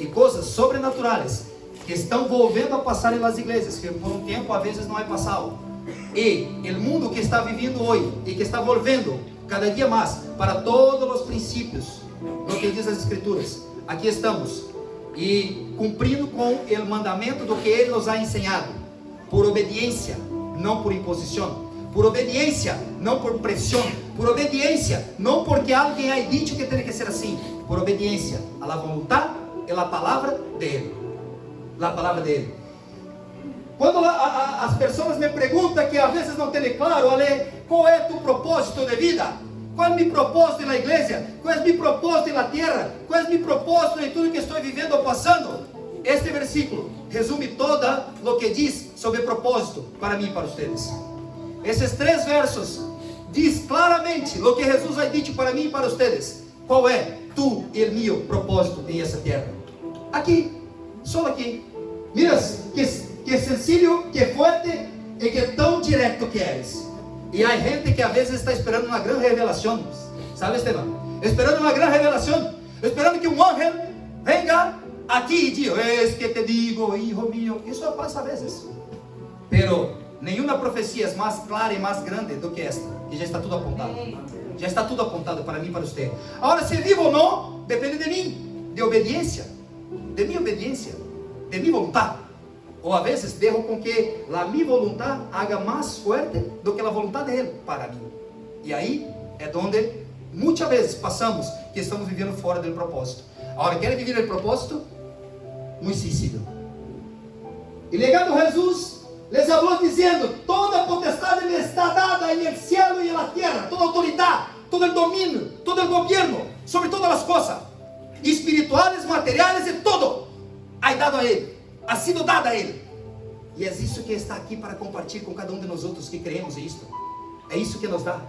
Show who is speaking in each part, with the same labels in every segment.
Speaker 1: e coisas sobrenaturais que estão volvendo a passar nas igrejas, que por um tempo, às vezes, não é passado. E o mundo que está vivendo hoje, e que está volvendo cada dia mais para todos os princípios, no que diz as Escrituras. Aqui estamos, e cumprindo com o mandamento do que Ele nos ha ensinado, por obediência, não por imposição, por obediência, não por pressão, por obediência, não porque alguém ha dito que tem que ser assim, por obediência à vontade e à palavra dele. A palavra dele. Quando as pessoas me perguntam, que às vezes não tem claro, Ale, qual é tu propósito de vida? Qual é o meu propósito na igreja? Qual é o meu propósito na terra? Qual é o meu propósito em tudo que estou vivendo ou passando? Este versículo resume toda o que diz sobre propósito para mim e para vocês. Esses 3 versos diz claramente o que Jesus ha dito para mim e para vocês. Qual é tu e o meu propósito em essa terra? Aqui, só aqui. Mira que sencillo, que forte e que tão direto que eres. E há gente que às vezes está esperando uma grande revelação, sabe, Esteban? Esperando uma grande revelação, esperando que um ángel venga aqui e diga: es que te digo, hijo mío. Isso passa às vezes, pero nenhuma profecia é mais clara e mais grande do que esta, que já está tudo apontado. Já está tudo apontado para mim e para você. Agora, se vivo ou não, depende de mim, de obediência, de minha obediência, de minha vontade. Ou às vezes deixo com que a minha vontade haga mais forte do que a vontade dele para mim. E aí é onde muitas vezes passamos que estamos vivendo fora do propósito. Agora, querem viver o propósito? Muito sencillo. E legado Jesus les falou dizendo: toda potestade me está dada no céu e na terra, toda autoridade, todo o domínio, todo o governo sobre todas as coisas, espirituais, materiais e todo, é dado a Ele, ha sido dado a Ele. E é isso que está aqui para compartilhar com cada um de nós outros que creemos em isto. É isso que nos dá.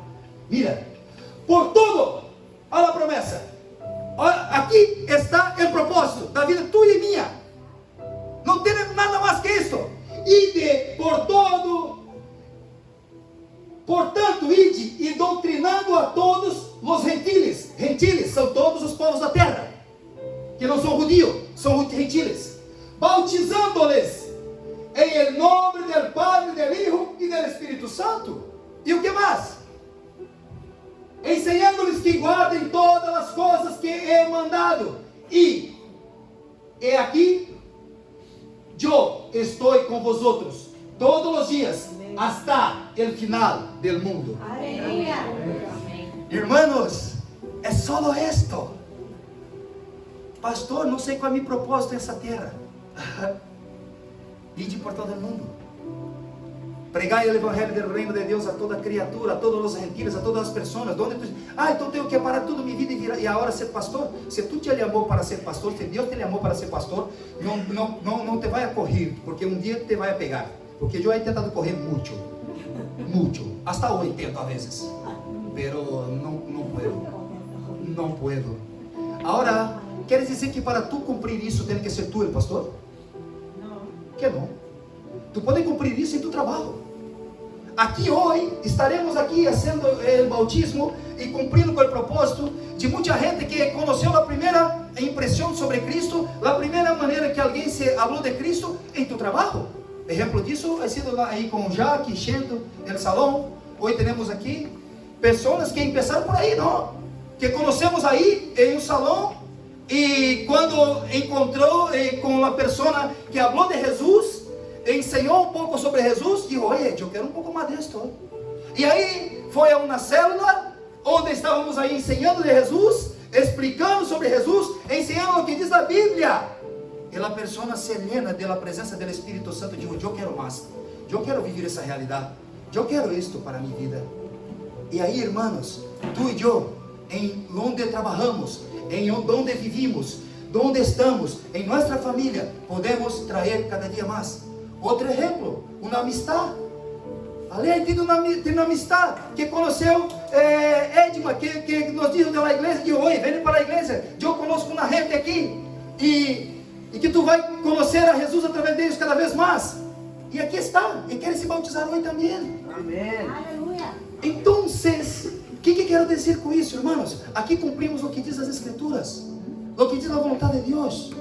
Speaker 1: Mira, por tudo, olha a promessa. Olha, aqui está o propósito da vida tua e minha. Não tem nada mais que isso. Ide por todo, portanto, ide e doutrinando a todos os gentiles. Gentiles são todos os povos da terra, que não são judios, são gentiles. Bautizando-lhes em nome do Padre, do Hijo e do Espírito Santo. E o que mais? Ensinando-lhes que guardem todas as coisas que he mandado. E aqui, eu estou com vosotros todos os dias, hasta el final del mundo.
Speaker 2: Aleluia.
Speaker 1: Hermanos, é só esto. Pastor, não sei qual é o meu propósito nessa terra. Ide por todo o mundo, pregai o evangelho do reino de Deus a toda criatura, a todos os gentiles, a todas as pessoas. Então tenho que parar tudo minha vida e agora ser pastor? Se tu te chamou para ser pastor, se Deus te chamou para ser pastor, não te vai a correr, porque um dia te vai a pegar. Porque eu he tentado correr muito, hasta hoje tento a vezes, pero não puedo. Agora, quer dizer que para tu cumprir isso tem que ser tu o pastor? Que não. Tu pode cumprir isso em tu trabalho. Aqui hoje, estaremos aqui fazendo o bautismo e cumprindo com o propósito de muita gente que conheceu a primeira impressão sobre Cristo, a primeira maneira que alguém se falou de Cristo em tu trabalho. Exemplo disso ha sido aí com Jaque, Xento, no salão. Hoje temos aqui pessoas que começaram por aí, não? Que conhecemos aí em um salão. E quando encontrou com a pessoa que falou de Jesus, ensinou um pouco sobre Jesus, disse: oye, eu quero um pouco mais disso. E aí foi a uma célula onde estávamos aí ensinando de Jesus, explicando sobre Jesus, ensinando o que diz a Bíblia. E a pessoa se llena da presença do Espírito Santo, diz: eu quero mais, eu quero viver essa realidade, eu quero isto para a minha vida. E aí, irmãos, tu e eu, em onde trabalhamos, em onde vivimos, onde estamos, em nossa família, podemos trazer cada dia mais. Outro exemplo, uma amistade. Ali tem uma amistade que conheceu Edma, que nos diz da igreja, que hoje vem para a igreja, eu conosco uma gente aqui, e que tu vai conhecer a Jesus através deles cada vez mais. E aqui está, e quer se bautizar hoje também.
Speaker 2: Amém. Aleluia.
Speaker 1: Então, o que quero dizer com isso, irmãos? Aqui cumprimos o que diz as Escrituras, o que diz a vontade de Deus.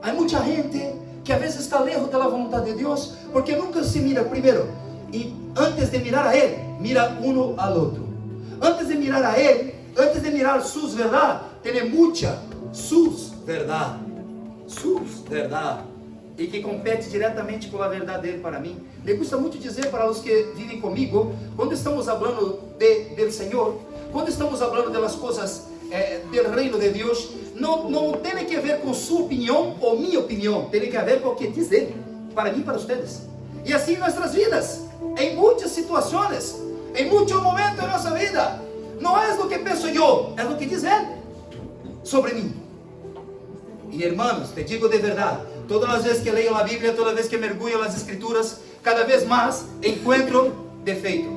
Speaker 1: Há muita gente que às vezes está lejos da vontade de Deus, porque nunca se mira primeiro, e antes de mirar a Ele, mira uno al outro. Antes de mirar a Ele, antes de mirar sus verdades, tem muita sus verdade, e que compete diretamente com a verdade dele para mim. Me gusta muito dizer para os que vivem comigo, quando estamos falando do Senhor, quando estamos falando das coisas do reino de Deus, não tem que ver com sua opinião ou minha opinião, tem que ver com o que diz Ele, para mim e para vocês. E assim em nossas vidas, em muitas situações, em muitos momentos da nossa vida, não é o que penso eu, é o que diz Ele sobre mim. E irmãos, te digo de verdade, todas as vezes que leio a Bíblia, toda vez que mergulho nas Escrituras, cada vez mais encontro defeito,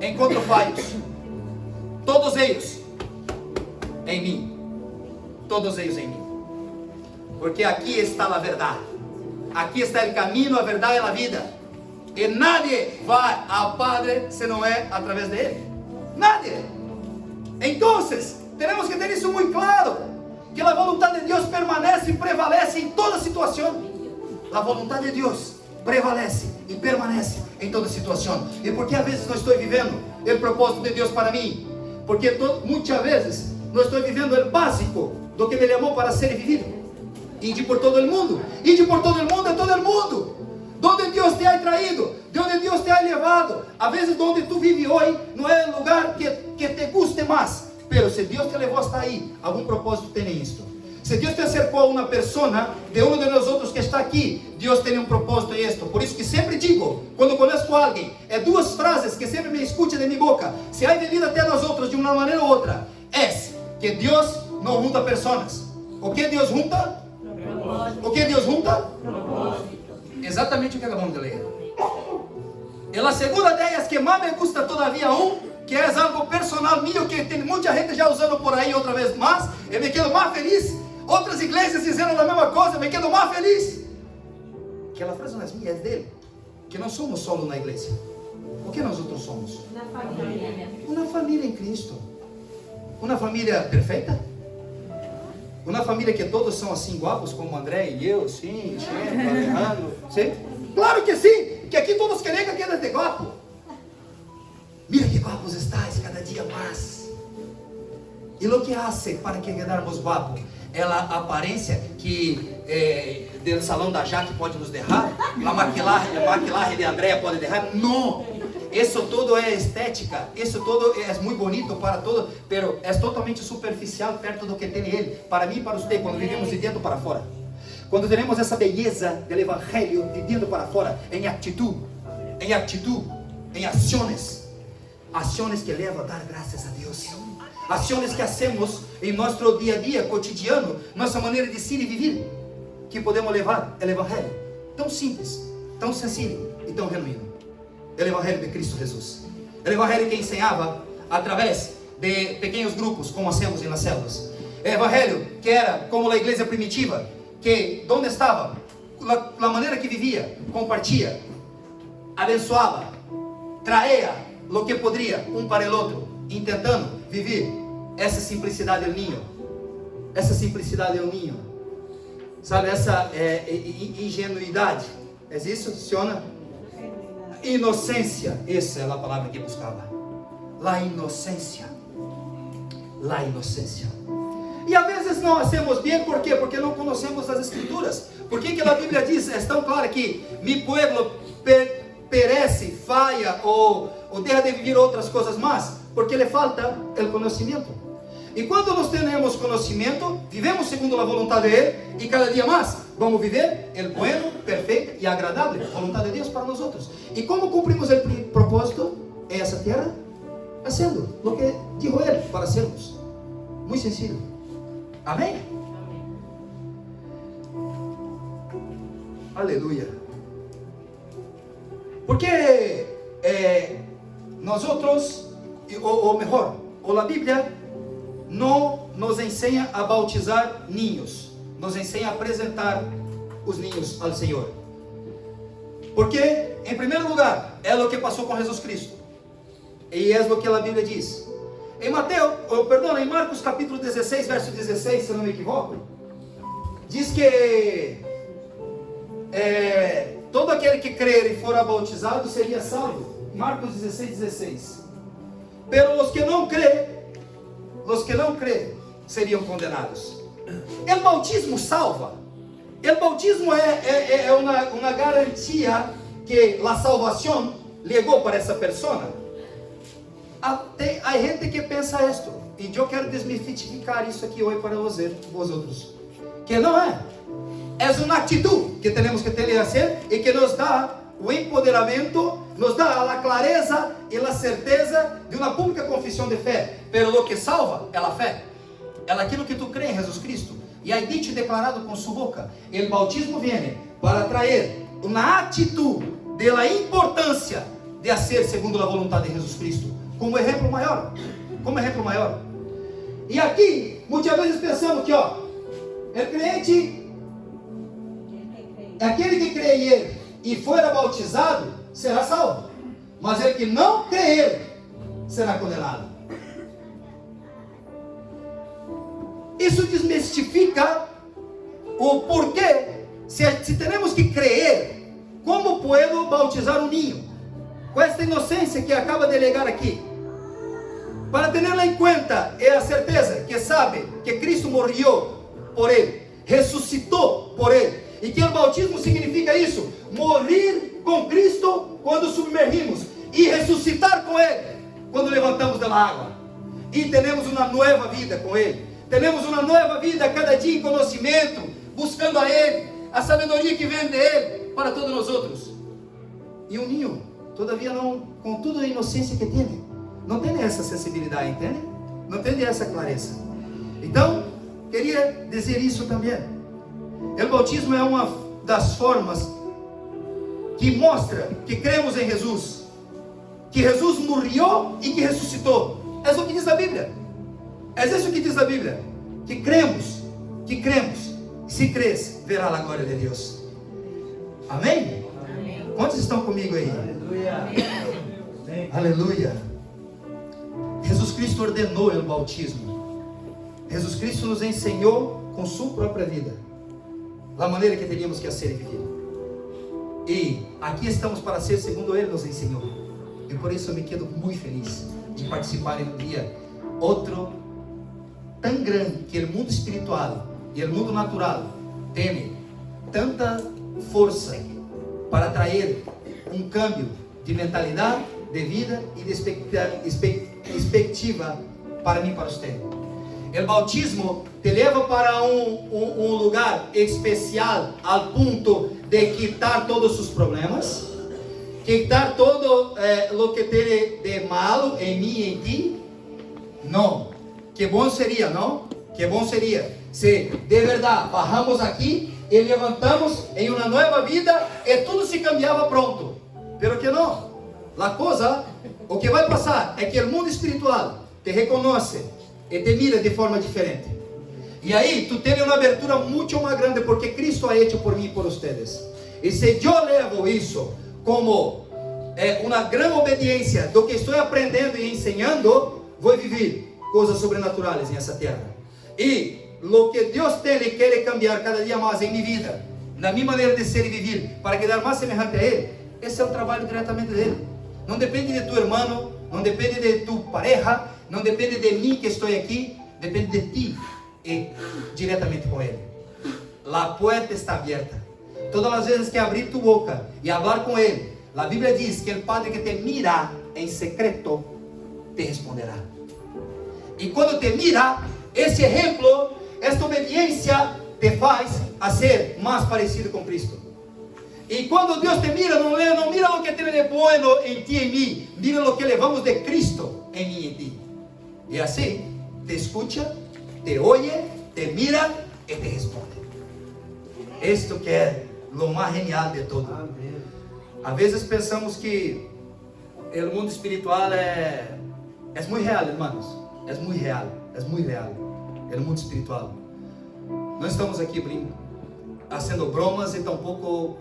Speaker 1: encontro falhos, todos eles em mim, porque aqui está a verdade, aqui está o caminho, a verdade e a vida, e nadie vai ao Padre se não é através dele, nadie. Então, temos que ter isso muito claro, que a vontade de Deus permanece e prevalece em toda situação. A vontade de Deus prevalece e permanece em toda situação. E por que às vezes não estou vivendo o propósito de Deus para mim? Porque muitas vezes não estou vivendo o básico do que me chamou para ser vivido. Ide por todo o mundo, ide por todo o mundo, todo o mundo. Donde Deus te ha traído, de onde Deus te ha levado. Às vezes onde tu vives hoje não é o lugar que te guste mais. Pero se Deus te levou hasta aí, algum propósito tem isto. Se Deus te acercou a uma pessoa, de um de nós outros que está aqui, Deus tem um propósito em isto. Por isso que sempre digo, quando conheço alguém, duas frases que sempre me escute de minha boca. Se há venido até nós outros de uma maneira ou outra, é que Deus não junta pessoas. O que Deus junta? O que Deus junta? Exatamente o que acabamos de ler. E a segunda delas que mais me gusta todavia que é algo personal mío, que tem muita gente já usando por aí outra vez mais, eu me quedo mais feliz. Outras igrejas dizendo a mesma coisa, me quedo mais feliz. Que a frase não é minha, é dele. Que não somos só na igreja. O que nós outros somos? Uma família em Cristo. Uma família perfeita? Uma família que todos são assim guapos, como André e eu, sim, Alejandro, sim? Claro que sim, que aqui todos querem que quede de guapo. Mira que guapos estáis cada dia mais. E o que hace para que quedarmos guapos? É a aparência que do salão da Jaque pode nos derrar, a maquiagem de Andréa pode derrar. Não, isso todo é estética, isso todo é muito bonito para todos, mas é totalmente superficial perto do que tem ele. Para mim e para você, quando vivemos de dentro para fora, quando temos essa beleza do Evangelho de dentro para fora, em atitude, em ações que levam a dar graças a Deus, ações que hacemos em nosso dia a dia, cotidiano, nossa maneira de ser e viver, que podemos levar o Evangelho tão simples, tão sencillo e tão genuíno, o Evangelho de Cristo Jesus, o Evangelho que ensinava através de pequenos grupos, como hacemos nas células, o Evangelho que era como a igreja primitiva, que onde estava, a maneira que vivia, compartilha, abençoava, traía o que poderia para o outro, tentando viver essa simplicidade do ninho, sabe, essa ingenuidade, é isso, Siona? Inocência, essa é a palavra que buscava, la inocência, e às vezes não hacemos bem, por quê? Porque não conhecemos as Escrituras. Por que a Bíblia diz, é tão clara que mi pueblo perece, falha ou deixa de viver outras coisas mais? Porque lhe falta o conhecimento. E quando nós temos conhecimento, vivemos segundo a vontade de Ele, e cada dia mais vamos viver o bueno, perfeito e agradável, a vontade de Deus para nós outros. E como cumprimos o propósito em essa terra? Fazendo o que dijo Ele para sermos. Muito sencillo. Amém? Aleluia. Porque nós outros, ou melhor, a Bíblia não nos ensina a bautizar ninhos, nos ensina a apresentar os ninhos ao Senhor. Porque, em primeiro lugar, é o que passou com Jesus Cristo, e é o que a Bíblia diz. Em Marcos capítulo 16, verso 16, se não me equivoco, diz que todo aquele que crer e for bautizado seria salvo. Marcos 16:16. Pero os que não crê seriam condenados. O bautismo salva. O bautismo é uma garantia que a salvação chegou para essa pessoa. Há gente que pensa isto, e eu quero desmistificar isso aqui hoje para vosotros, que não é. É uma atitude que temos que ter a ser e que nos dá o empoderamento, nos dá a clareza e a certeza de uma pública confissão de fé. Pero o que salva é a fé, é aquilo que tu crê em Jesus Cristo e é dito e declarado com sua boca. O bautismo vem para trazer uma atitude da importância de ser segundo a vontade de Jesus Cristo, como exemplo maior. E aqui, muitas vezes pensamos que, o crente, aquele que crê em Ele e for bautizado, será salvo. Mas ele que não crê em Ele, será condenado. Isso desmistifica o porquê. Se temos que crer, como puedo bautizar um ninho? Com esta inocência que acaba de legar aqui. Para tê-la em conta, é a certeza que sabe que Cristo morreu por ele, ressuscitou por ele, e que o bautismo significa isso: morrer com Cristo quando submergimos e ressuscitar com ele quando levantamos da água. E temos uma nova vida com ele. Temos uma nova vida cada dia em conhecimento, buscando a ele, a sabedoria que vem dele para todos nós outros. E um ninho, todavia não, com toda a inocência que tem, não tem essa sensibilidade, entende? Não tem essa clareza. Então, queria dizer isso também. O bautismo é uma das formas que mostra que cremos em Jesus, que Jesus morreu e que ressuscitou. É isso que diz a Bíblia. É isso que diz a Bíblia. Que cremos. Se crês, verá a glória de Deus. Amém? Amém. Quantos estão comigo aí? Aleluia. Aleluia. Jesus Cristo ordenou o bautismo. Jesus Cristo nos ensinou com sua própria vida a maneira que teríamos que ser vivido. E aqui estamos para ser segundo Ele nos ensinou. E por isso eu me quedo muito feliz de participar em um dia outro tão grande, que o mundo espiritual e o mundo natural tem tanta força para atrair um câmbio de mentalidade, de vida e de expectativa para mim e para você. O bautismo te leva para um lugar especial ao ponto de quitar todos os problemas, quitar todo o que tem de malo em mim e em ti. Não. Que bom seria, não? Que bom seria se de verdade bajamos aqui e levantamos em uma nova vida e tudo se cambiava pronto. Pero que não. A coisa, o que vai passar é que o mundo espiritual te reconhece e te mira de forma diferente. E aí tu tens uma abertura muito mais grande porque Cristo ha hecho por mim e por vocês. E se eu levo isso como uma grande obediência do que estou aprendendo e ensinando, vou viver coisas sobrenaturais nessa terra. E o que Deus tem e quer cambiar cada dia mais em minha vida, na minha maneira de ser e viver, para quedar mais semelhante a Ele, esse é um trabalho diretamente dele. Não depende de tu irmão, não depende de tu pareja, não depende de mim que estou aqui, depende de ti e diretamente com Ele. A porta está aberta. Todas as vezes que abrir tu boca e falar com Ele, a Bíblia diz que o Padre que te mira em secreto te responderá. E quando te mira, esse exemplo, esta obediência te faz a ser mais parecido com Cristo. E quando Deus te mira, não mira o que tem de bueno em ti e em mim, mira o que levamos de Cristo em mim e em ti. E assim, te escucha, te oye, te mira e te responde. Isto que é o mais genial de todo. Às vezes pensamos que o mundo espiritual é muito real, irmãos. É muito real. O mundo espiritual. Não estamos aqui fazendo bromas e tampouco,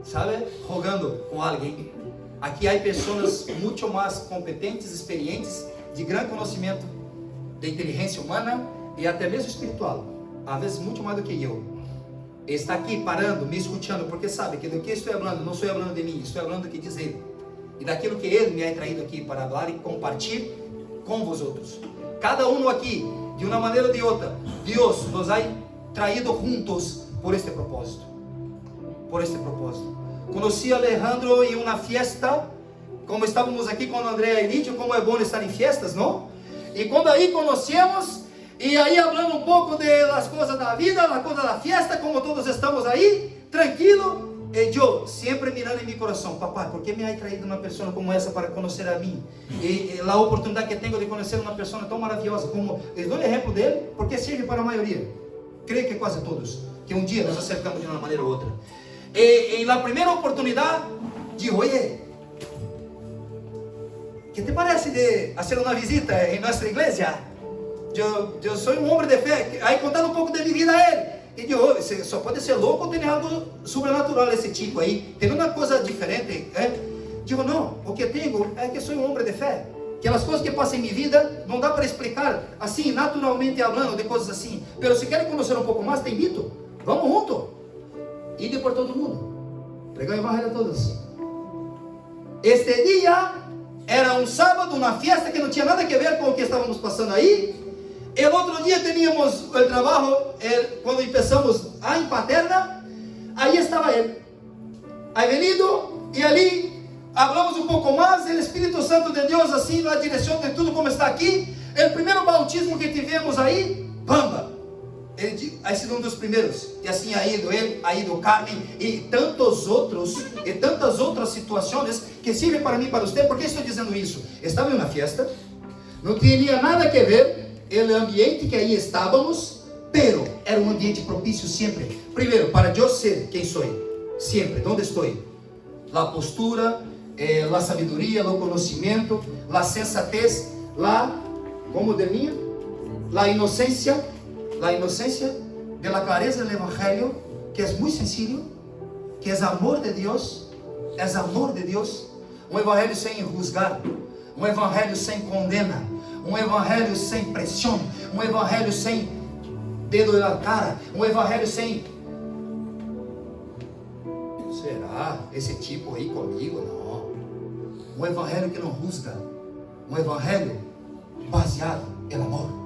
Speaker 1: sabe, jogando com alguém. Aqui há pessoas muito mais competentes, experientes, de grande conhecimento de inteligência humana e até mesmo espiritual. Às vezes muito mais do que eu. está aqui parando, me escutando, porque sabe que do que estou falando, não estou falando de mim, estou falando do que diz Ele. E daquilo que Ele me ha traído aqui para falar e compartilhar com vosotros. Cada um aqui, de uma maneira ou de outra, Deus nos ha traído juntos por este propósito. Por este propósito. Conheci a Alejandro em uma fiesta, como estávamos aqui com a Andrea e Lídio, como é bom estar em fiestas, não? E quando aí conhecemos, e aí falando um pouco das coisas da vida, das coisas da fiesta, como todos estamos aí, tranquilo, e eu sempre mirando em meu coração, papai, por que me ha traído uma pessoa como essa para conhecer a mim? E a oportunidade que tenho de conhecer uma pessoa tão maravilhosa, como, eu dou o exemplo dele, porque serve para a maioria, creio que quase todos, que um dia nos acercamos de uma maneira ou outra. E na primeira oportunidade, digo, oye, ¿qué te parece de hacer una visita en nuestra iglesia? Yo soy un hombre de fe. Ahí contando un poco de mi vida a él. Y digo, só pode ser louco ou tem algo sobrenatural esse tipo aí. Tem uma coisa diferente. Digo, não, o que tenho é que sou um homem de fé. Aquelas coisas que passam em minha vida, não dá para explicar assim, naturalmente falando, de coisas assim. Mas se querem conhecer um pouco mais, te invito. Vamos junto. Ide por todo mundo. Pregar o evangelho a todos. Este dia era um sábado, uma festa que não tinha nada a ver com o que estávamos passando aí. E o outro dia teníamos o trabalho, quando começamos em Paterna, aí estava ele. Aí venido, e ali, falamos um pouco mais, o Espírito Santo de Deus, assim, na direção de tudo como está aqui. O primeiro bautismo que tivemos aí, Bamba. Ele ha sido um dos primeiros, e assim ha ido ele, ha ido Carmen, e tantos outros, e tantas outras situações que servem para mim e para você. Por que estou dizendo isso? Estava em uma festa, não tinha nada a ver o ambiente que aí estávamos, pero era um ambiente propício sempre. Primeiro, para eu ser quem sou, sempre, onde estou, a postura, a sabedoria, o conhecimento, a sensatez, como de mim, a inocência de la clareza del Evangelio, que es muy sencillo, que es amor de Dios, un Evangelio sin juzgar, un Evangelio sin condena, un Evangelio sin presión, un Evangelio sin dedo en la cara, un Evangelio sin, será esse tipo aí comigo? Não, un Evangelio que não juzga, un Evangelio baseado en amor,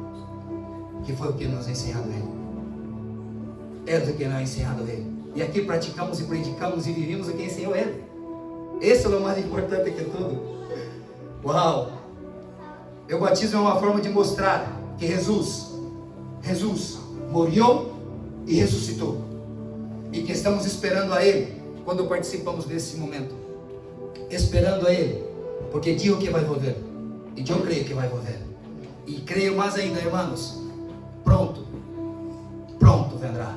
Speaker 1: que foi o que nos ensinado ele. É do que nos ensinado ele. E aqui praticamos e predicamos e vivimos o que ensinou ele. Esse é o mais importante que tudo. Uau! O batismo é uma forma de mostrar que Jesus morreu e ressuscitou. E que estamos esperando a Ele quando participamos desse momento. Esperando a Ele, porque digo que vai volver. E eu creio que vai volver. E creio mais ainda, irmãos. Pronto vendrá.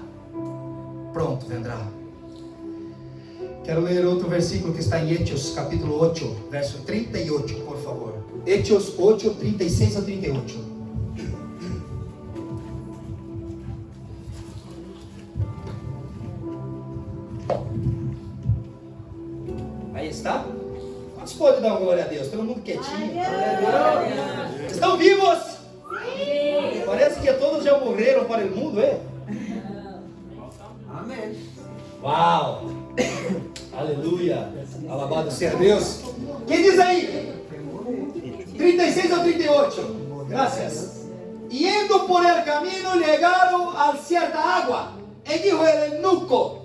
Speaker 1: Quero ler outro versículo que está em Hechos, capítulo 8, verso 38, por favor. Hechos 8, 36 a 38. Aí está? Quantos podem dar uma glória a Deus? Todo mundo quietinho. Estão vivos? Sim. Parece que todos já morreram para o mundo, é? Amém. Uau! Aleluia! Alabado seja Deus. Quem diz aí? 36 ou 38? Graças. E indo por el camino chegaram a certa água. E dijo el eunuco: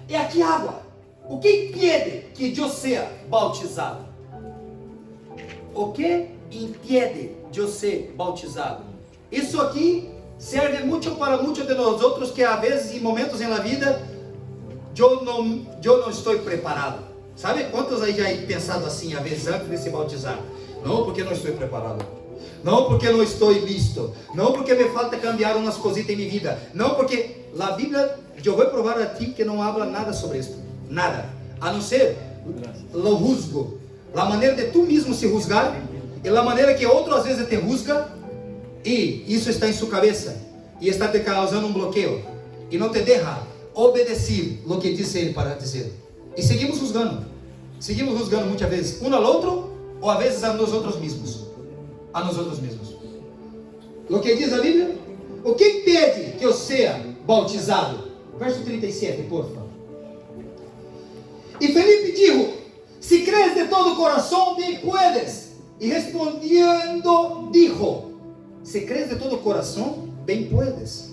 Speaker 1: e aqui água. O que impede que eu seja bautizado? O que impede de eu ser bautizado? Isso aqui serve muito para muitos de nós outros que às vezes em momentos na vida eu não estou preparado. Sabe quantos aí já pensado assim, às vezes antes de se bautizar? Não porque não estou preparado, não porque não estou listo, não porque me falta cambiar umas cositas em minha vida, não porque a Bíblia, eu vou provar a ti que não habla nada sobre isso, nada, a não ser o juzgo, a maneira de tu mesmo se juzgar e a maneira que outro às vezes te juzga, e isso está em sua cabeça e está te causando um bloqueio e não te deixa obedecer o que disse ele para dizer. E seguimos juzgando muitas vezes um ao outro, ou às vezes a nós outros mesmos. O que diz a Bíblia? O que impede que eu seja bautizado? Verso 37, por favor. E Felipe dijo: si crees de todo corazón, bien puedes. Y respondiendo dijo: si crees de todo corazón, bien puedes.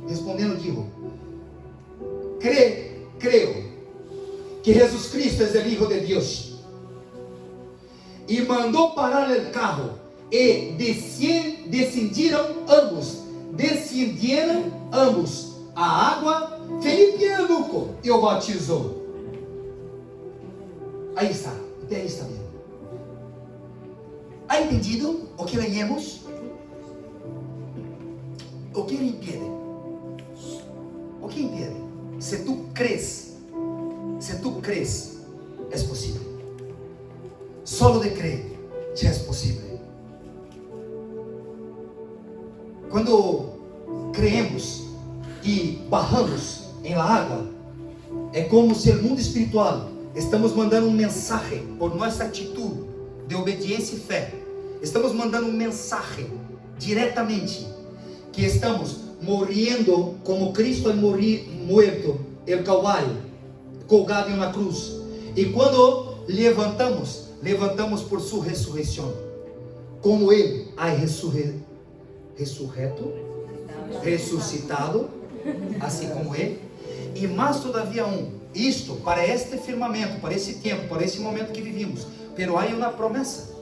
Speaker 1: Respondiendo dijo: creo que Jesús Cristo es el Hijo de Dios. Y mandó parar el carro. Y descendieron ambos a água. Felipe e eunuco e o batizou. Aí está, até aí está bem. ¿Ha entendido o que leemos? O que lhe impede? O que impede? Se tu crees, é possível. Solo de crer já é possível. Quando creemos e barramos em la água, é como se o mundo espiritual estamos mandando mensaje por nossa atitude de obediência e fé. Estamos mandando mensaje diretamente que estamos morrendo como Cristo muerto el Calvário, colgado em uma cruz. E quando levantamos por sua ressurreição, como Ele ha ressuscitado, assim como Ele. E mais todavia isto para este firmamento, para esse tempo, para esse momento que vivimos. Pero há uma promessa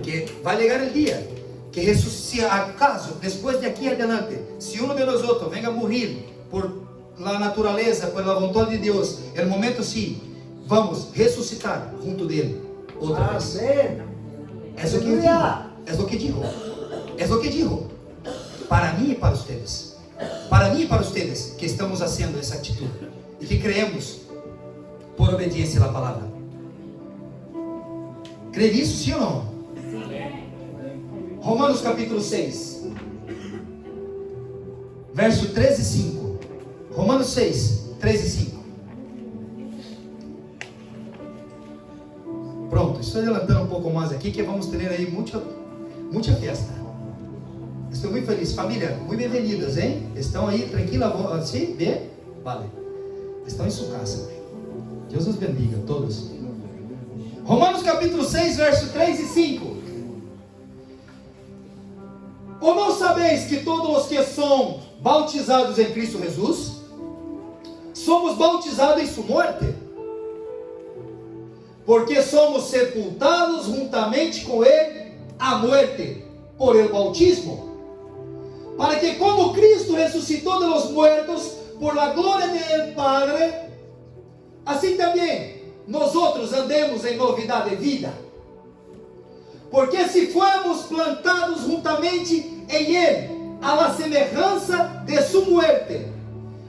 Speaker 1: que vai chegar o dia que Jesus, se acaso depois de aqui adelante, se um de nós outros venga a morrer por la natureza, por la vontade de Deus, no momento sim, vamos ressuscitar junto dele outra vez. É o que digo. Para mim e para vocês. Para mim e para vocês que estamos fazendo essa atitude e que creemos por obediência à palavra. Crê nisso, sim ou não? Sim. Romanos capítulo 6, verso 13 e 5. Romanos 6, 13 e 5. Pronto, estou adelantando um pouco mais aqui, que vamos ter aí muita festa. Estou muito feliz. Família, muito bem-vindas, hein? Estão aí tranquila, assim? Bem? Vale. Estão em sua casa. Deus os bendiga, todos. Romanos capítulo 6, verso 3 e 5. Ou não sabeis que todos os que são bautizados em Cristo Jesus, somos bautizados em sua morte? Porque somos sepultados juntamente com Ele à morte, por el bautismo, para que como Cristo ressuscitou de los muertos por la gloria del Padre, assim também nós outros andemos em novidade de vida. Porque se fomos plantados juntamente em Ele, a la semelhança de sua muerte,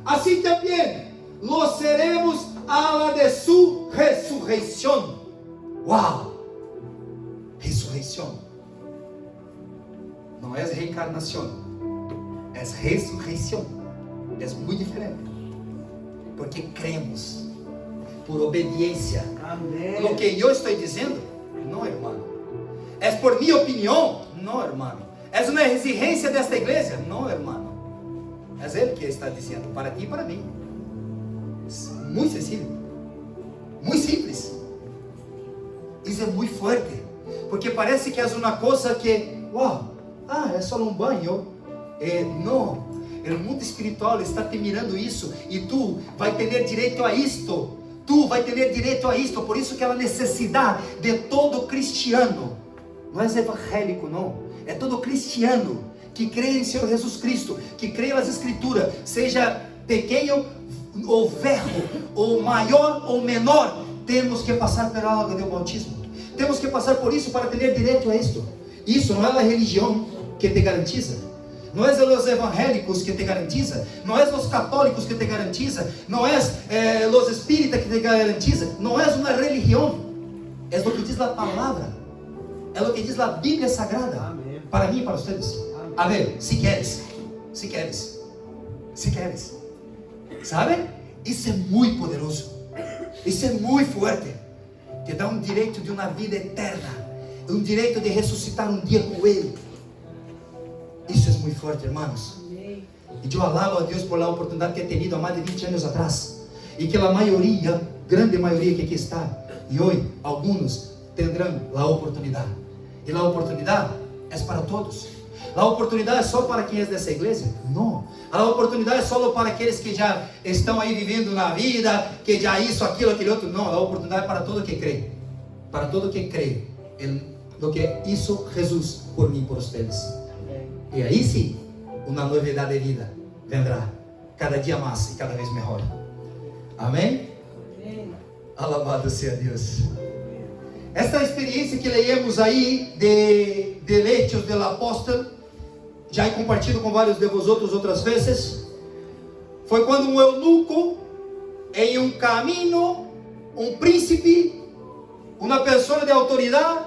Speaker 1: assim também lo seremos a la de sua ressurreição. Uau! Ressurreição não é reencarnação, é ressurreição. É muito diferente, porque cremos por obediência. Amém. O que eu estou dizendo, não, irmão, é por minha opinião, não, irmão, é uma exigência desta igreja, não, irmão, é Ele que está dizendo para ti e para mim. Muito sencillo, muito simples. Isso é muito forte, porque parece que é uma coisa que, é só um banho. Não, o mundo espiritual está te mirando isso, e tu vai ter direito a isto. Tu vai ter direito a isto. Por isso que é a necessidade de todo cristiano, não é evangélico, não, é todo cristiano que crê em Senhor Jesus Cristo, que crê nas Escrituras, seja pequeno ou velho, ou maior ou menor, temos que passar pela água do bautismo. Temos que passar por isso para ter direito a isto. Isso não é a religião que te garantiza, não é os evangélicos que te garantiza, não é os católicos que te garantiza, não é os espíritas que te garantiza, não é uma religião, é o que diz a palavra, é o que diz a Bíblia Sagrada. Amém. Para mim e para vocês. A ver, se queres, sabe? Isso é muito poderoso, isso é muito forte, te dá um direito de uma vida eterna, um direito de ressuscitar um dia com Ele. Isso é muito forte, irmãos. Y yo alabo a Dios por la oportunidad que he tenido a más de 20 años atrás. Y que la mayoría, grande mayoría que aquí está, y hoy algunos tendrán la oportunidad. Y la oportunidad es para todos. La oportunidad es solo para quien es de esa iglesia? No. A oportunidade é só para aqueles que já estão aí vivendo na vida, que já isso, aquilo, aquele outro. Não, a oportunidade é para todo que crê. Para todo que crê em lo que hizo Jesus por mim, por vocês. E aí sim, uma novidade de vida vendrá cada dia mais e cada vez melhor. Amém? Alabado seja Deus. Esta experiência que leemos aí de Hechos do Apóstolo, já compartilho com vários de vosotros outras vezes, foi quando um eunuco, em um caminho, um príncipe, uma pessoa de autoridade,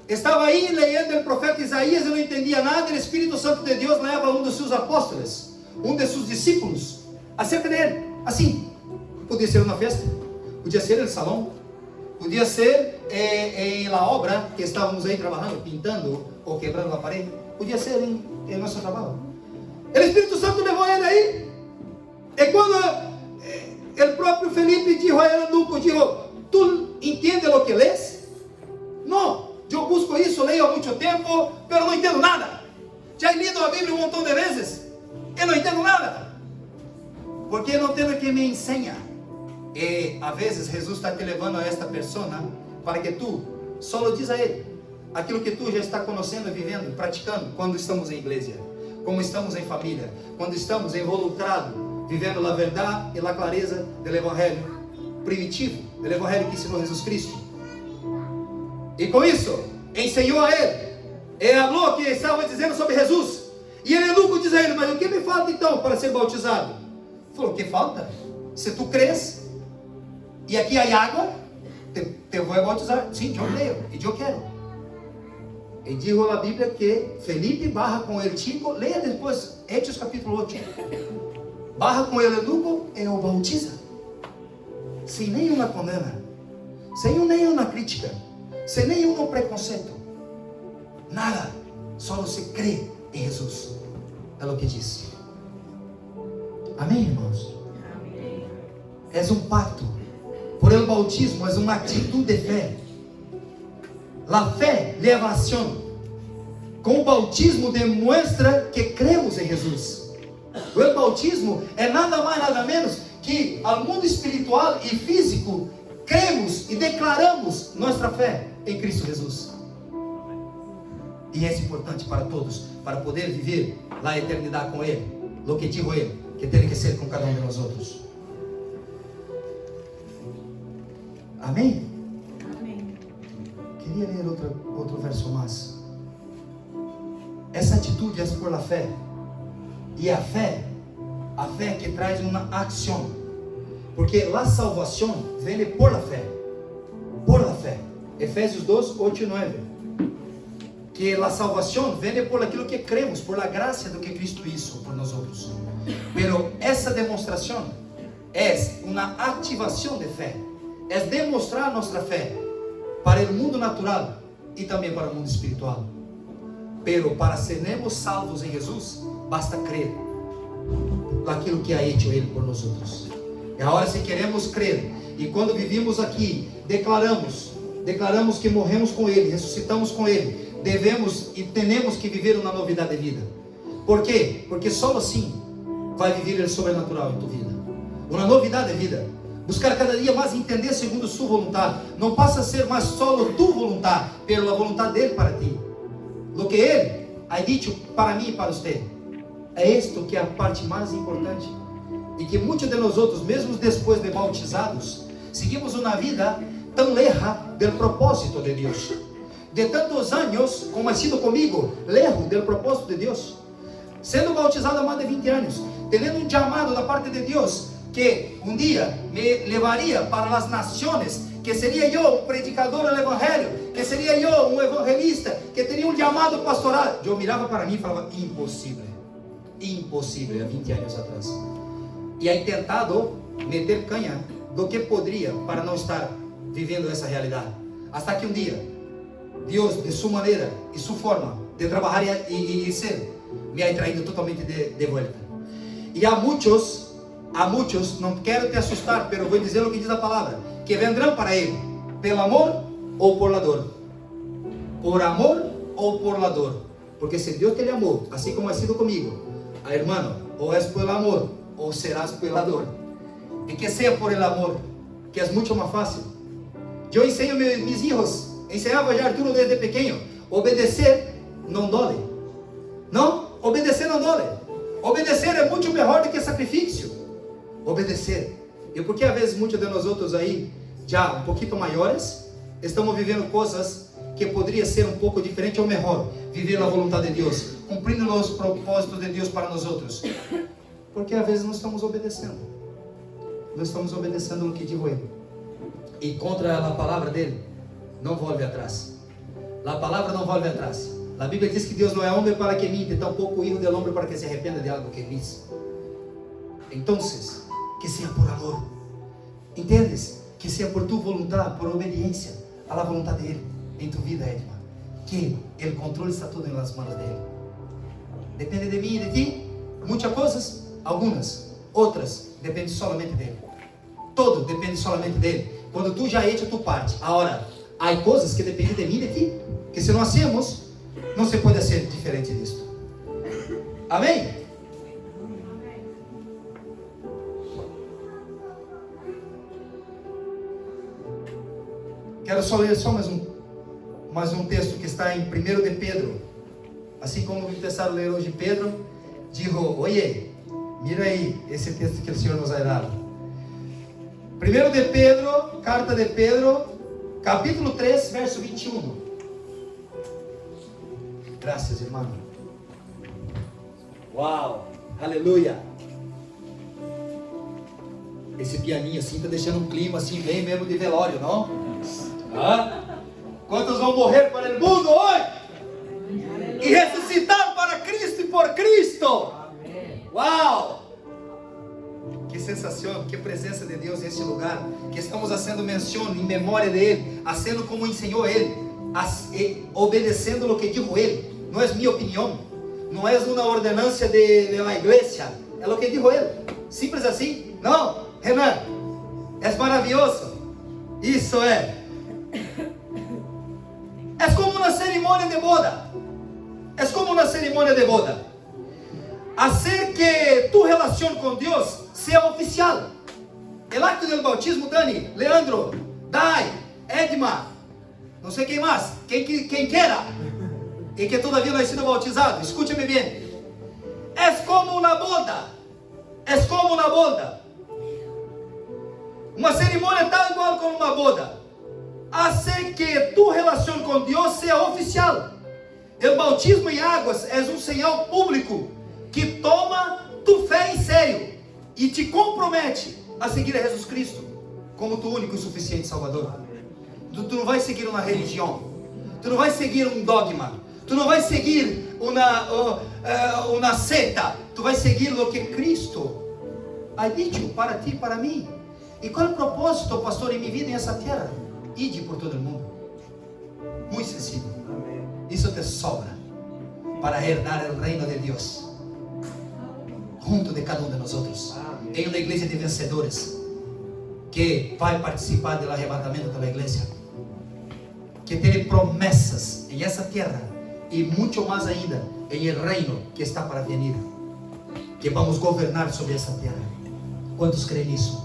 Speaker 1: estava aí lendo o profeta Isaías e não entendia nada. E o Espírito Santo de Deus leva um dos seus apóstolos, um de seus discípulos, acerca dele, assim. Podia ser uma festa, podia ser no salão, podia ser em la obra que estávamos aí trabalhando, pintando ou quebrando a parede, podia ser em nosso trabalho. O Espírito Santo levou ele aí. E quando o próprio Felipe disse a eunuco, tu entendes o que lês? Não, eu busco isso, leio há muito tempo, mas não entendo nada. Já he lido a Bíblia um montão de vezes e não entendo nada, porque não tenho quem me ensina. E às vezes Jesus está te levando a esta pessoa para que tu só diz a ele aquilo que tu já está conhecendo, vivendo, praticando, quando estamos em igreja, como estamos em família, quando estamos involucrados, vivendo a verdade e a clareza do evangelho primitivo, do evangelho que ensinou Jesus Cristo. E com isso, ensinou a ele, e falou que estava dizendo sobre Jesus. E ele nunca diz a ele, mas o que me falta então para ser bautizado? Falou, o que falta? Se tu crês, e aqui há água, te vou bautizar. Sim, eu leio, e eu quero. E diz a Bíblia que Felipe barra com ele chico, leia depois Hechos capítulo 8, barra com ele eunuco e o bautiza, sem nenhuma condena, sem nenhuma crítica, sem nenhum preconceito, nada, só você crê em Jesus, é o que diz. Amém, irmãos? Amém. É um pacto, por el bautismo é uma atitude de fé. A fé leva a ação. Com o bautismo demonstra que cremos em Jesus. O bautismo é nada mais, nada menos que ao mundo espiritual e físico cremos e declaramos nossa fé em Cristo Jesus. E é importante para todos, para poder viver a eternidade com Ele. O que digo Ele, que tem que ser com cada um de nós outros. Amém? Queria ler outro verso mais. Essa atitude é por la fé. E a fé que traz uma ação. Porque a salvação vem por la fé. Por la fé. Efésios 2, 8 e 9. Que a salvação vem por aquilo que cremos, por la graça do que Cristo hizo por nós outros. Pero essa demonstração é uma ativação de fé. É demonstrar nossa fé para o mundo natural e também para o mundo espiritual. Pero para sermos salvos em Jesus, basta crer naquilo que ha hecho Ele por nós outros. E agora, se queremos crer, e quando vivimos aqui, declaramos que morremos com Ele, ressuscitamos com Ele, devemos e temos que viver uma novidade de vida. Por quê? Porque só assim vai viver o sobrenatural em tua vida. Uma novidade de vida. Buscar cada dia mais entender segundo sua vontade. Não passa a ser mais solo tu vontade, pela vontade dele para ti. O que ele ha dito para mim e para você. É isto que é a parte mais importante. E que muitos de nós outros, mesmo depois de bautizados, seguimos uma vida tão leja do propósito de Deus. De tantos anos, como ha sido comigo, lejos do propósito de Deus. Sendo bautizado há mais de 20 anos, tendo um chamado da parte de Deus, que um dia me levaria para as nações, que seria eu um predicador do evangelho, que seria eu um evangelista, que teria um chamado pastoral. Eu mirava para mim e falava, impossível, há 20 anos atrás. E aí tentado meter canha do que poderia para não estar vivendo essa realidade. Até que um dia, Deus, de sua maneira e sua forma de trabalhar e ser, me ha traído totalmente de volta. E há muitos, não quero te assustar, pero vou dizer o que diz a palavra, que vendrão para Ele, pelo amor ou por la dor. Por amor ou por la dor. Porque se Deus te amou, assim como ha sido comigo, hermano, ou és pelo amor, ou serás pela dor. E que seja por el amor, que é muito mais fácil. Eu ensino meus filhos, ensinava já Arturo desde pequeno, obedecer não dói. Não, obedecer não dói. Obedecer é muito melhor do que sacrifício. Obedecer. E porque às vezes muitos de nós outros aí, já um pouquinho maiores, estamos vivendo coisas que poderia ser um pouco diferente ou melhor, viver a vontade de Deus, cumprindo os propósitos de Deus para nós outros, porque às vezes não estamos obedecendo o que digo Ele, e contra a palavra dele, não volve atrás. A palavra não volve atrás. A Bíblia diz que Deus não é homem para que minta, tampouco hijo del hombre para que se arrependa de algo que diz. Então, que seja por amor, entendes? Que seja por tu vontade, por obediência à vontade dele em tu vida, Edma. Que o controle está todo nas mãos dele. Depende de mim e de ti, muitas coisas, algumas, outras depende somente dele. Todo depende somente dele. Quando tu já hecho tu parte, agora há coisas que dependem de mim e de ti, que se não hacemos, não se pode ser diferente disto. Amém? Quero só ler mais um texto que está em 1 de Pedro. Assim como começaram a ler hoje Pedro, digo, oye, mira aí esse texto que o Senhor nos ha dado. 1 de Pedro, carta de Pedro, capítulo 3, verso 21. Graças, irmão. Uau, aleluia. Esse pianinho assim está deixando um clima assim bem mesmo de velório, não? Quantos vão morrer para o mundo hoje? E ressuscitar para Cristo e por Cristo? Uau! Que sensação, que presença de Deus nesse lugar, que estamos fazendo menção em memória dele, fazendo como ensinou ele, obedecendo o que dijo ele. Não é minha opinião, não é uma ordenança de la igreja, é o que dijo ele. Simples assim? Não, Renan, é maravilhoso. Isso é. É como uma cerimônia de boda. É como uma cerimônia de boda. Hacer que tu relação com Deus seja oficial. O acto do bautismo, Dani, Leandro, Dai, Edma, não sei quem mais, quem queira, e que todavia não ha sido bautizado, escute-me bem. É como uma boda. É como uma boda. Uma cerimônia tal igual como uma boda. Hacer que tu relação com Deus seja oficial. O bautismo em águas é um sinal público que toma tu fé em sério e te compromete a seguir a Jesus Cristo como tu único e suficiente Salvador. Tu não vai seguir uma religião, tu não vai seguir um dogma, tu não vai seguir uma seta, tu vai seguir o que Cristo ha dicho para ti e para mim. E qual é o propósito, pastor, em minha vida nessa terra? Ide por todo o mundo. Muito sencillo. Isso te sobra para herdar o reino de Deus junto de cada de nós outros, em uma igreja de vencedores que vai participar do arrebatamento da igreja, que tem promessas em essa terra e muito mais ainda em el reino que está para venir, que vamos governar sobre essa terra. Quantos creem nisso?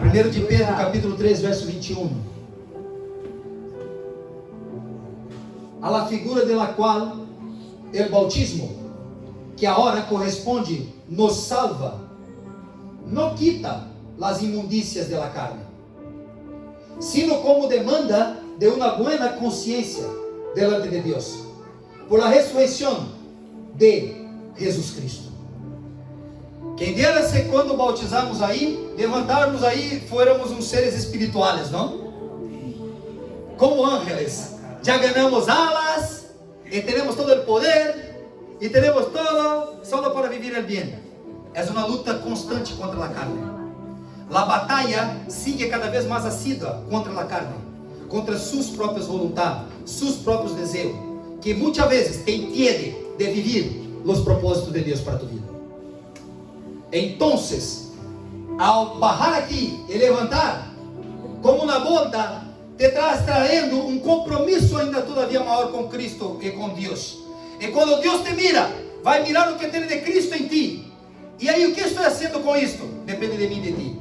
Speaker 1: 1 de Pedro, capítulo 3, verso 21. A la figura de la qual el bautismo, que agora corresponde, nos salva, não quita las inmundicias de la carne, sino como demanda de una buena conciencia delante de Dios, por la resurrección de Jesus Cristo. Quem dera se quando bautizamos aí, levantarmos aí, fôramos uns seres espirituais, não? Como ángeles, já ganhamos alas, e teremos todo o poder, e teremos todo, só para viver el bien. É uma luta constante contra a carne. A batalha sigue cada vez mais assídua contra a carne, contra suas próprias vontades, seus próprios desejos, que muitas vezes te impede de viver os propósitos de Deus para tu vida. Entonces, ao bajar aqui e levantar, como na boda, te estás trayendo um compromisso ainda todavia maior com Cristo e com Deus. E quando Deus te mira, vai mirar o que tem de Cristo em ti. E aí, o que estou fazendo com isto? Depende de mim e de ti.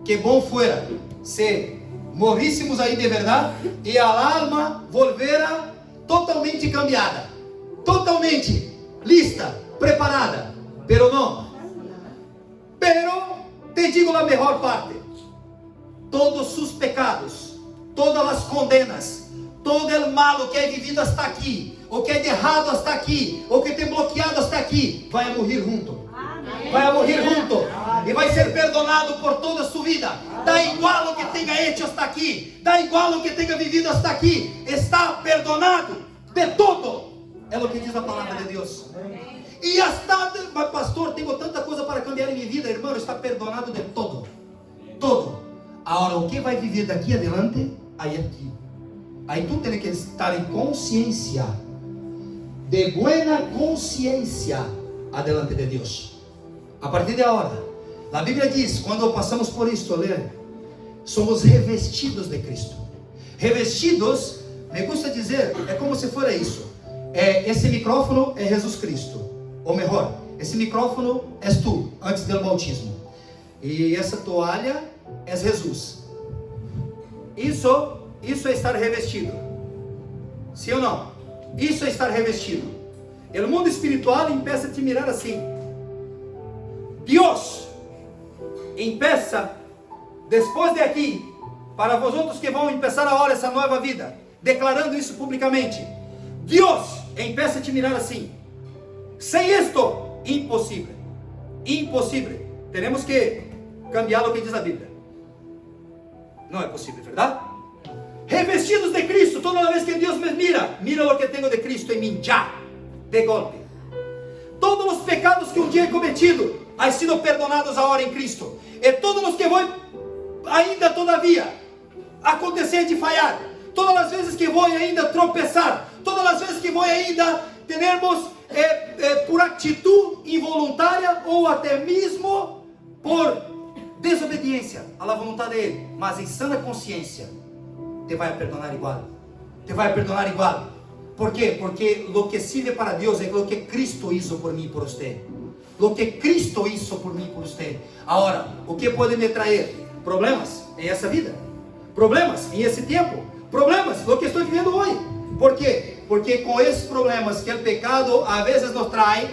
Speaker 1: Que bom fuera se morríssemos aí de verdade e a alma volvera totalmente cambiada, totalmente lista, preparada. Pero não. Pero te digo a melhor parte: todos os pecados, todas as condenas, todo o mal que é vivido hasta aqui, o que é de errado hasta aqui, o que tem bloqueado hasta aqui, vai morrer junto. Vai morrer junto e vai ser perdonado por toda a sua vida. Dá igual o que tenha hecho hasta aqui, dá igual o que tenha vivido hasta aqui, está perdonado de todo. É o que diz a palavra de Deus. E hasta, mas pastor, tenho tanta coisa para cambiar em minha vida, irmão, está perdonado de todo. Todo. Agora, o que vai viver daqui adelante, aí aqui. Aí tu tem que estar em consciência, de buena consciência, adelante de Deus. A partir de agora, a Bíblia diz, quando passamos por isto, ler, somos revestidos de Cristo. Revestidos, me gusta dizer, é como se fosse isso. Esse micrófono é Jesus Cristo. Ou melhor, esse micrófono és tu, antes do bautismo. E essa toalha é Jesus. Isso é estar revestido. Sim ou não? Isso é estar revestido. O mundo espiritual empieza a te mirar assim. Deus empieza, depois de aqui, para vosotros que vão começar agora essa nova vida, declarando isso publicamente, Deus empieza a te mirar assim. Sem isto, impossível. Impossível. Temos que cambiar o que diz a Bíblia. Não é possível, verdade? Revestidos de Cristo, toda vez que Deus me mira, mira o que tenho de Cristo em mim, já, de golpe. Todos os pecados que um dia he cometido, han sido perdonados agora em Cristo. E todos os que vão ainda todavia acontecer de falhar, todas as vezes que vou ainda tropeçar, todas as vezes que vou ainda termos por atitude involuntária ou até mesmo por desobediência à vontade dele, mas em sana consciência, te vai perdonar igual. Te vai perdonar igual. ¿Por quê? Porque o que sirve para Deus é o que Cristo hizo por mim e por você. O que Cristo hizo por mim e por você. Agora, o que pode me trazer? Problemas em essa vida. Problemas em esse tempo. Problemas no que estou vivendo hoje. Por quê? Porque com esses problemas que o pecado às vezes nos traz,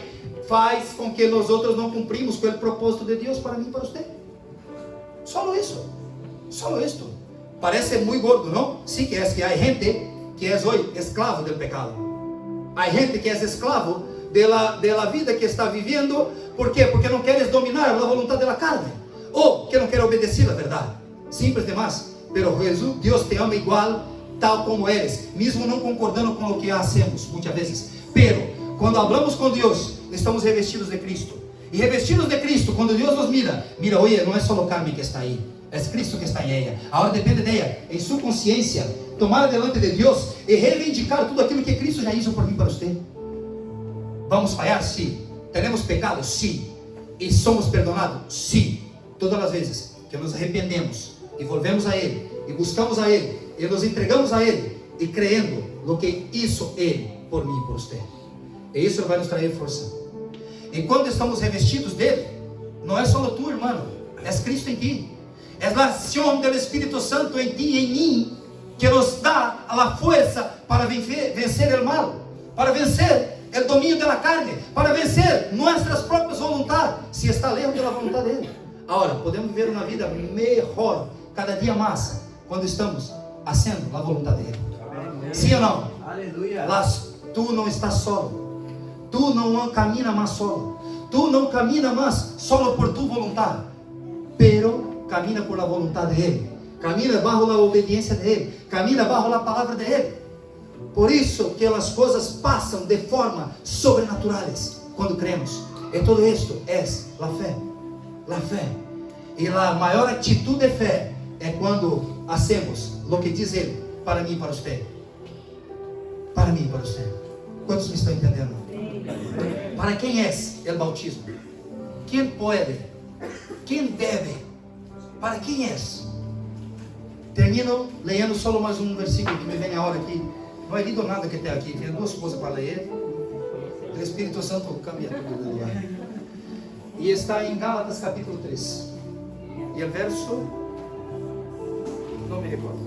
Speaker 1: faz com que nós outros não cumprimos com o propósito de Deus para mim e para você. Só isso. Só isto. Parece muito gordo, não? Sim, que é que há gente que é hoje escravo do pecado. Há gente que é escravo da vida que está vivendo. ¿Por quê? Porque não queres dominar a vontade da carne. Ou que não quer obedecer a verdade. Simples demais. Pero Jesus, Deus te ama igual, tal como eres, mesmo não concordando com o que hacemos, muitas vezes. Pero, quando falamos com Deus, estamos revestidos de Cristo. E revestidos de Cristo, quando Deus nos mira, oye, não é só o carne que está aí, é Cristo que está em ela. Agora depende dela, em sua consciência, tomar delante de Deus e reivindicar tudo aquilo que Cristo já hizo por mim para você. Vamos falhar? Sim. Teremos pecado? Sim. E somos perdonados? Sim. Todas as vezes que nos arrependemos e volvemos a Ele, e buscamos a Ele, e nos entregamos a Ele, e crendo no que hizo Ele por mim e por você. E isso vai nos trazer força. E quando estamos revestidos dele, não é só tu, irmão, é Cristo em ti. É a ação do Espírito Santo em ti e em mim, que nos dá a força para vencer o mal, para vencer o domínio da carne, para vencer nossas próprias vontades, se está lejos da vontade dele. Agora, podemos viver uma vida melhor, cada dia mais, quando estamos fazendo a vontade dele. Sim ou não?
Speaker 3: Aleluia.
Speaker 1: Tu não estás solo. Tu não caminha mais solo. Tu não caminha mais solo por tu vontade, pero camina por la vontade de Ele. Camina bajo la obediência de Ele. Camina bajo la palavra de Ele. Por isso que as coisas passam de forma sobrenaturais quando cremos. E todo isto é a fé. A fé. E a maior atitude de fé é quando hacemos o que diz Ele para mim e para você. Para mim e para você. Quantos me estão entendendo? Para quem é o bautismo? quem pode, quem deve, para quem és. Termino lendo só mais um versículo que me vem a hora aqui. Não é lido nada que tem aqui, tem duas coisas para ler. O Espírito Santo cambia tudo lá. E está em Gálatas capítulo 3. E o verso, não me recordo.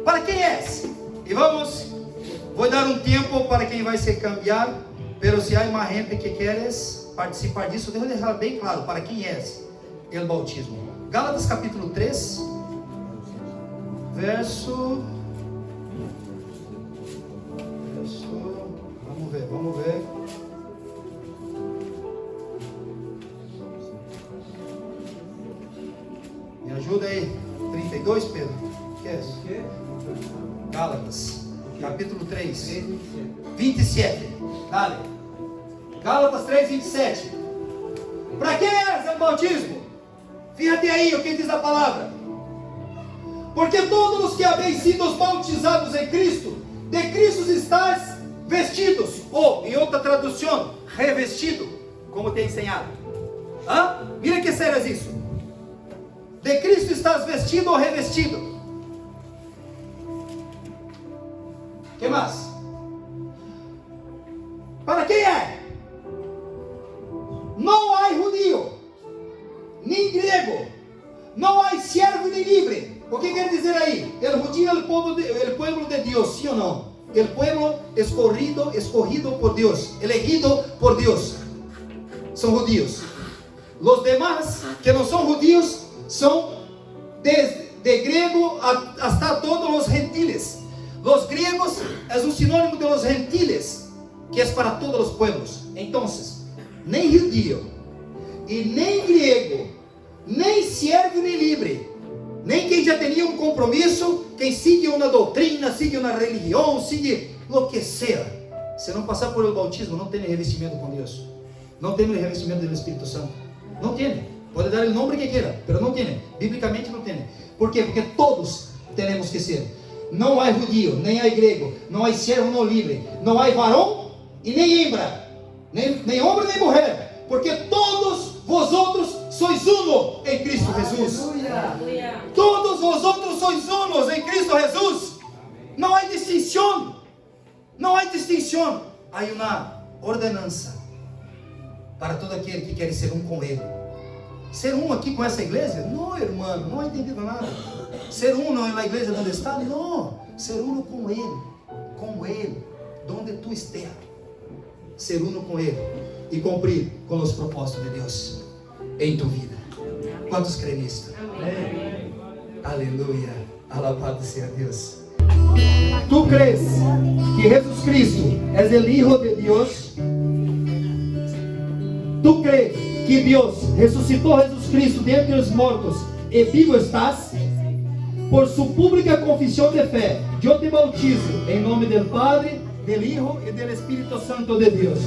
Speaker 1: Para quem és? E vou dar um tempo para quem vai se cambiar, pero se há uma gente que queres participar disso, deixa eu deixar bem claro, para quem és o bautismo. Gálatas capítulo 3, verso, vamos ver. Me ajuda aí, 32, Pedro. Que é isso? Gálatas, capítulo 3, 27. Dale. Gálatas 3, 27. Para quem é o bautismo? Fíjate aí o que diz a palavra. Porque todos os que habéis sido bautizados em Cristo, de Cristo estáis vestidos, ou em outra tradução, revestido, como tem ensinado. Mira que sério é isso. De Cristo estás vestido ou revestido. Que mais? Para quem é? Não há judío, nem grego, não há servo nem livre. O que quer dizer aí? O judío é o povo de Deus, sim ou não? O povo escorrido por Deus, elegido por Deus, são judíos. Os demais que não são judíos são de grego hasta todos os gentiles. Os gregos é um sinônimo de los gentiles, que é para todos os pueblos. Então, nem judío, e nem grego, nem servo nem livre, nem quem já tinha um compromisso, quem sigue uma doutrina, sigue uma religião, sigue o que seja. Se não passar por o bautismo, não tem revestimento com Deus, não tem revestimento do Espírito Santo, não tem. Pode dar o nome que queira, mas não tem. Biblicamente não tem. Por quê? Porque todos teremos que ser. Não há judío, nem há grego, não há servo nem livre, não há varão e nem hembra, nem homem nem mulher, porque todos vosotros sois uno em Cristo Jesus.
Speaker 2: Aleluia.
Speaker 1: Todos vosotros sois unos em Cristo Jesus. Não há distinção. Não há distinção. Há uma ordenança para todo aquele que quer ser um com Ele. Ser um aqui com essa igreja? Não, irmão, não há entendido nada. Ser um na igreja onde está? Não. Ser um com Ele, onde tu estejas. Ser um com Ele e cumprir com os propósitos de Deus em tua vida. Quantos creem nisso? Amém. Aleluia. Alabado seja Deus. Tu crees que Jesus Cristo é o Hijo de Deus? Tu crees que Deus ressuscitou Jesus Cristo dentre os mortos e vivo estás? Por su pública confissão de fé, eu te bautizo em nome do Padre, do Hijo e do Espírito Santo de Deus.